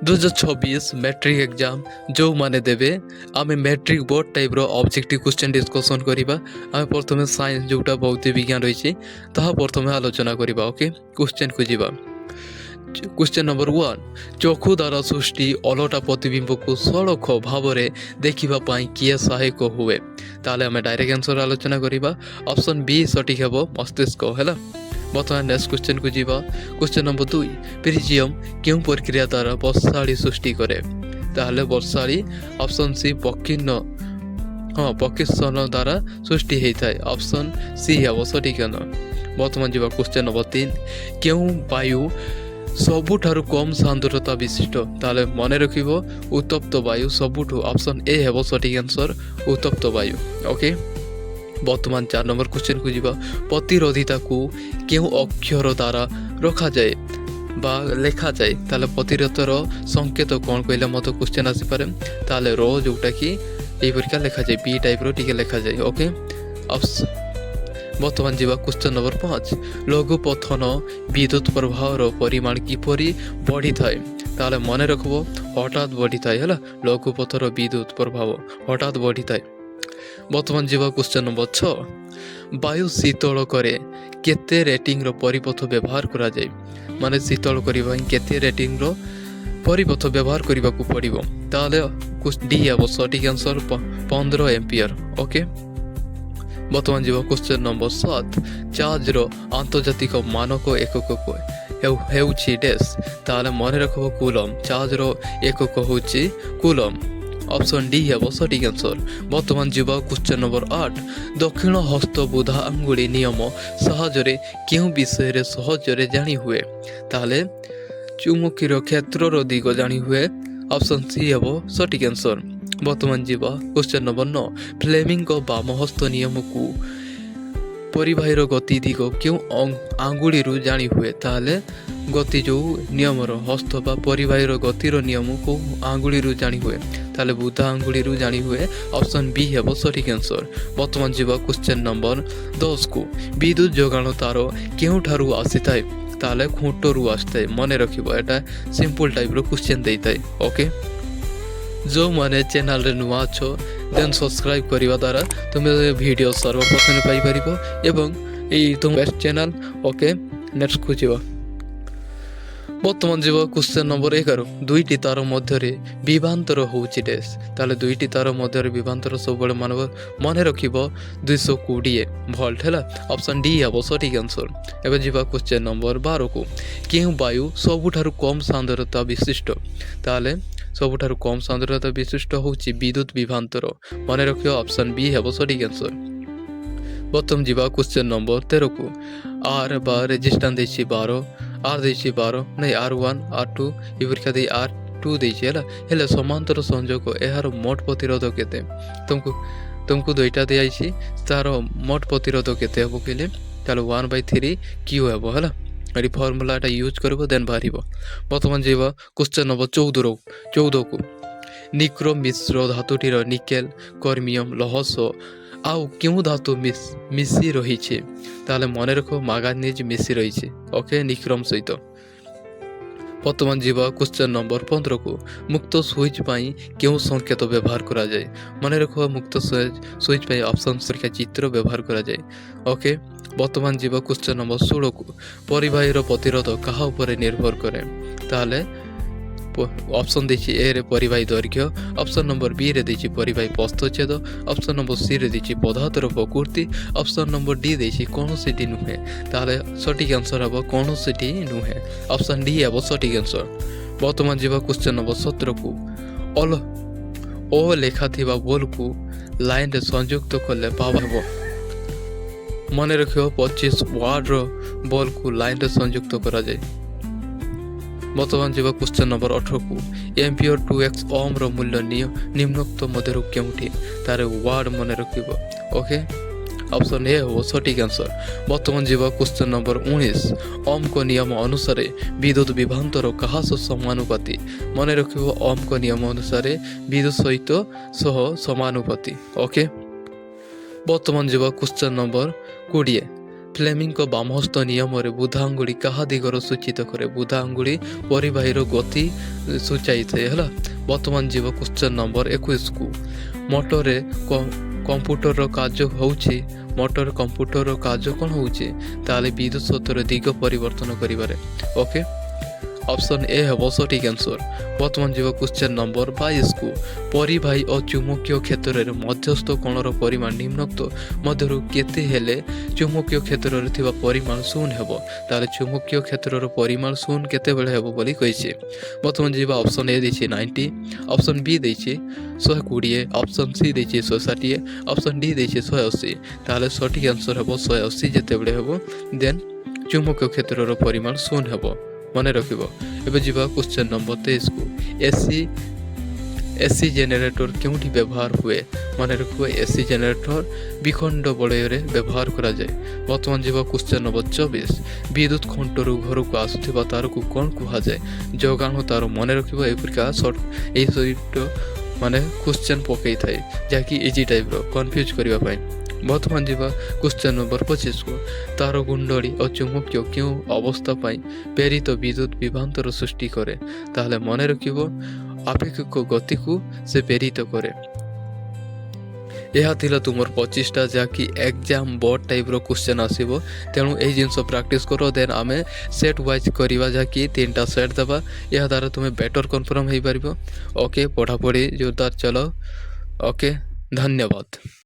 2026 matric exam जो माने देवे आमे मैट्रिक बोर्ड टाइप रो ऑब्जेक्टिव क्वेश्चन डिस्कशन करिबा। आमे प्रथमे साइंस जोटा भौतिक विज्ञान रहिछि ताहा प्रथमे आलोचना करिबा। ओके, क्वेश्चन को जिबा। क्वेश्चन नंबर 1, चक्षु द्वारा सृष्टि अलटा प्रतिबिंब को सड़ख भावरे देखिबा पाई किए सहायक हुए। ताले आमे डायरेक्ट आंसर आलोचना करिबा। ऑप्शन बी सटीक हेबो मस्तिष्क हैला। बर्तमान नेक्स्ट क्वेश्चन को जीवा। क्वेश्चन नंबर 2, प्रिजियम क्यों प्रक्रिया द्वारा बर्षाड़ी सृष्टि करे। ताहले बर्षाड़ी ऑप्शन सी पकिसन द्वारा सृष्टि होता है। ऑप्शन सी है सटीक। बर्तमान जीवा क्वेश्चन नंबर 3, क्यों वायु सबुठारु कम सांद्रता विशिष्ट। ताहले मने रखिबो उत्तप्त वायु सबुठु। ऑप्शन ए है सटीक आंसर उत्तप्त वायु। ओके, बर्तमान 4 नंबर क्वेश्चन को जीवा। प्रतिरोधिता को क्यों अक्षर द्वारा रखा जाए बा लेखा जाए। ताले प्रतिरोधर संकेत कौन कहले मत क्वेश्चन आसी पारे। ताले रो जोटा कि एई परिका लेखा जाए बी टाइप रो टिके लेखा जाए। ओके, बर्तमान जीवा क्वेश्चन नंबर 5, लघु पथन विद्युत प्रवाह रो परिमाण किपरि बढ़ी थाए। ताले मने रखबो हठात बढ़ी थाए हैला। लघु पथर विद्युत प्रभाव हठात बढ़ी थाए। बर्तमान जीवा क्वेश्चन नंबर 6, वायु शीतल करे केते रेटिंग रो परिपथ व्यवहार करा जाए। माने शीतल करबा केते रेटिंग रो परिपथ व्यवहार करबा को पड़िबो। ताले डी है सटीक आंसर 15 एम्पियर। ओके, बर्तमान जीवा क्वेश्चन नंबर 7, चार्ज रो आंतर्जातिक मानक एकक हेउछि डैश। ताले मने रखबो कूलम। चार्ज रो एकक होछि कूलम। ऑप्शन डी है सटीक आंसर। बर्तमान जीवा क्वेश्चन नंबर 8, दक्षिण हस्त बुधा आंगुली नियम सहजरे क्यों विषय रे सहजरे जानी हुए। ताले चुमुकीर क्षेत्र दिग जानी हुए। ऑप्शन सी है सटीक आंसर। बर्तमान जीवा क्वेश्चन नंबर 9, फ्लेमिंग को बाम हस्त नियम को परिबाहीर गति दिग क्यों आंगुली रु जानी हुए। ताले गति जो नियम हस्त बा परिबाहीर गतिर नियम को आंगुली रु जानी हुए। ताले बुधा आंगुली रु जानी हुए। ऑप्शन बी है सटीक आंसर। बर्तमान जीवा क्वेश्चन नंबर 10 को विद्युत जोगाण तार क्यों ठारू आसी थाए। ताले खूंटरू आसताए। मने रखिबो एटा सिंपल टाइप रो क्वेश्चन देइताए। ओके, जो माने चैनल रे नुआ अछो देन सब्सक्राइब करिवा द्वारा तुमे वीडियो सर्वप्रथम पाई परिबो एवं एई तुम बेस्ट चैनल। ओके, नेक्स्ट को जीवा। बर्तमान जीवा क्वेश्चन नंबर 11, दुईटी तार मध्य विभांतर होउछि डैश। ताले दुईटी तार मध्य विभांतर सब बळे मने रखिबो 220 वोल्ट हैला। ऑप्शन डी है सटीक आंसर। एबे जीवा क्वेश्चन नंबर 12 को क्यों वायु सबुठारु कम सांद्रता विशिष्ट। ताले सबुठारु कम सांद्रता विशिष्ट होउछि विद्युत विभांतर। मने रखियो ऑप्शन बी है सटीक आंसर। बर्तमान जीवा क्वेश्चन नंबर 13 को आर बा रेजिस्टेंस देछि 12, आर देछि 12 नहीं R1 R2 ए परीक्षा दे R2 देछि हैला। हेले समांतर संयोग एहार मोट प्रतिरोध केते तुमको दुईटा दे आइछि। तार मोट प्रतिरोध केते हबो केले ताले 1/3 Q हेबो हैला। एडी फार्मूलाटा यूज करबो देन बारिबो। बर्तमान जीवा क्वेश्चन नंबर 14 को निक्रोम मिश्र धातुटीर निकेल कर्मियम लहस आउ क्यों धातु मिसी रही छे। ताले मने रखो मांगानीज मिसी रही छे। ओके, निक्रोम सहित। बर्तमान जीवा क्वेश्चन नंबर 15 को मुक्त सुइच पाई क्यों संकेत व्यवहार करा जाए। मने रखो मुक्त सुइच पाई ऑप्शन संख्या चित्र व्यवहार करा जाए। ओके, बर्तमान जीवा क्वेश्चन नंबर 16 को परिबाहीर प्रतिरोध कहा ऊपर निर्भर करे। ताले ऑप्शन देछि ए रे परिबाही दैर्घ्य। ऑप्शन नंबर बी रे देछि परिबाही प्रस्थच्छेद। ऑप्शन नंबर सी रे देछि पदार्थर प्रकृति। ऑप्शन नंबर डी देछि कोनोसिटी नुहे। ताले सटीक आंसर हबो कोनोसिटी नुहे। ऑप्शन डी हबो सटीक आंसर। बर्तमान जीवा क्वेश्चन नंबर 17 को ओ लेखा थिबा बोल को लाइन रे संयुक्त करले पावर हबो। मने रखियो 25 वाट रो बॉल को लाइन रे संयुक्त करा जाए। बर्तमान जीवा क्वेश्चन नंबर 18 को एम्पियर 2x ओम रो मूल्य निम्नोक्त मध्यरु केउठी। तारे वार्ड मने रखिबो। ओके, ऑप्शन ए हो सटीक आंसर। बर्तमान जीवा क्वेश्चन नंबर 19, ओम को नियम अनुसार विद्युत विभांतर कहा समानुपाती। मने रखिबो ओम को नियम अनुसार विद्युत सहित सह समानुपाती। ओके, बर्तमान जीवा क्वेश्चन नंबर 20, फ्लेमिंग बामहस्त नियम बुधा आंगुली क्या दिगर सूचित करे। बुधा आंगुली परिबाहीर गति ସୂଚାଇଥାଏ ହେଲା। ବର୍ତ୍ତମାନ ଯିବ କ୍ୱେଶ୍ଚନ୍ ନମ୍ବର 21କୁ। ମଟରରେ କମ୍ପ୍ୟୁଟରର କାର୍ଯ୍ୟ ହେଉଛି ମଟର କମ୍ପ୍ୟୁଟରର କାର୍ଯ୍ୟ କ'ଣ ହେଉଛି? ତାହେଲେ ବିଦ୍ୟୁତ୍ ଶବ୍ଦର ଦିଗ ପରିବର୍ତ୍ତନ କରିବାରେ। ଓକେ, ଅପସନ୍ ଏ ହେବ ସଠିକ୍ ଆନ୍ସର୍। ବର୍ତ୍ତମାନ ଯିବ କ୍ୱେଶ୍ଚନ୍ ନମ୍ବର 22କୁ। ପରିବାହୀ ଓ ଚୁମ୍ବକୀୟ କ୍ଷେତ୍ରରେ ମଧ୍ୟସ୍ଥ କୋଣର ପରିମାଣ ନିମ୍ନୋକ୍ତ ମଧ୍ୟରୁ କେତେ ହେଲେ ଚୁମ୍ବକୀୟ କ୍ଷେତ୍ରରେ ଥିବା ପରିମାଣ 0 ହେବ? ତାହେଲେ ଚୁମ୍ବକୀୟ କ୍ଷେତ୍ରର ପରିମାଣ 0 କେତେବେଳେ ହେବ ବୋଲି କହିଛି। ବର୍ତ୍ତମାନ ଯିବା ଅପସନ୍ ଏ ଦେଇଛି 90, ଅପସନ୍ ବି ଦେଇଛି 120, ଅପସନ୍ ସି ଦେଇଛି 160, ଅପସନ୍ ଡି ଦେଇଛି 180। ତାହେଲେ ସଠିକ୍ ଆନ୍ସର୍ ହେବ 180 ଯେତେବେଳେ ହେବ ଦେନ୍ ଚୁମ୍ବକୀୟ କ୍ଷେତ୍ରର ପରିମାଣ 0 ହେବ। ମନେ ରଖିବ। ଏବେ ଯିବା କ୍ୱେଶ୍ଚନ୍ ନମ୍ବର 23କୁ। ଏସି ଜେନେରେଟର କେଉଁଠି ବ୍ୟବହାର ହୁଏ? ମନେ ରଖିବ, ଏସି ଜେନେରେଟର ବିଖଣ୍ଡ ବଳୟରେ ବ୍ୟବହାର କରାଯାଏ। ବର୍ତ୍ତମାନ ଯିବା କ୍ୱେଶ୍ଚନ୍ ନମ୍ବର 24। ବିଦ୍ୟୁତ୍ ଖୁଣ୍ଟରୁ ଘରକୁ ଆସୁଥିବା ତାରକୁ କ'ଣ କୁହାଯାଏ? ଯୋଗାଣ ତାର। ମନେ ରଖିବ, ଏପରିକା ଏହି ସହିତ ମାନେ କ୍ୱେଶ୍ଚନ୍ ପକାଇଥାଏ ଯାହାକି ଇଜି ଟାଇପ୍ର, କନଫ୍ୟୁଜ୍ କରିବା ପାଇଁ। ବର୍ତ୍ତମାନ ଯିବା କ୍ୱେଶ୍ଚନ୍ ନମ୍ବର 25କୁ। ତାର କୁଣ୍ଡଳୀ ଓ ଚୁମ୍ବକୀୟ କେଉଁ ଅବସ୍ଥା ପାଇଁ ପ୍ରେରିତ ବିଦ୍ୟୁତ୍ ବିଭ୍ରାନ୍ତର ସୃଷ୍ଟି କରେ? ତାହେଲେ ମନେ ରଖିବ, ଆପେକ୍ଷିକ ଗତିକୁ ସେ ପ୍ରେରିତ କରେ। ଏହା ଥିଲା ତୁମର 25ଟା ଯାହାକି ଏକ୍ଜାମ୍ ବୋର୍ଡ଼ ଟାଇପ୍ର କ୍ୱେଶ୍ଚନ୍ ଆସିବ। ତେଣୁ ଏହି ଜିନିଷ ପ୍ରାକ୍ଟିସ୍ କର, ଦେନ୍ ଆମେ ସେଟ୍ ୱାଇଜ୍ କରିବା ଯାହାକି 3ଟା ସେଟ୍ ଦେବା। ଏହା ଦ୍ୱାରା ତୁମେ ବେଟର୍ କନଫର୍ମ ହୋଇପାରିବ। ଓକେ, ପଢ଼ାପଢ଼ି ଜୋରଦାର ଚଲାଅ। ଓକେ, ଧନ୍ୟବାଦ।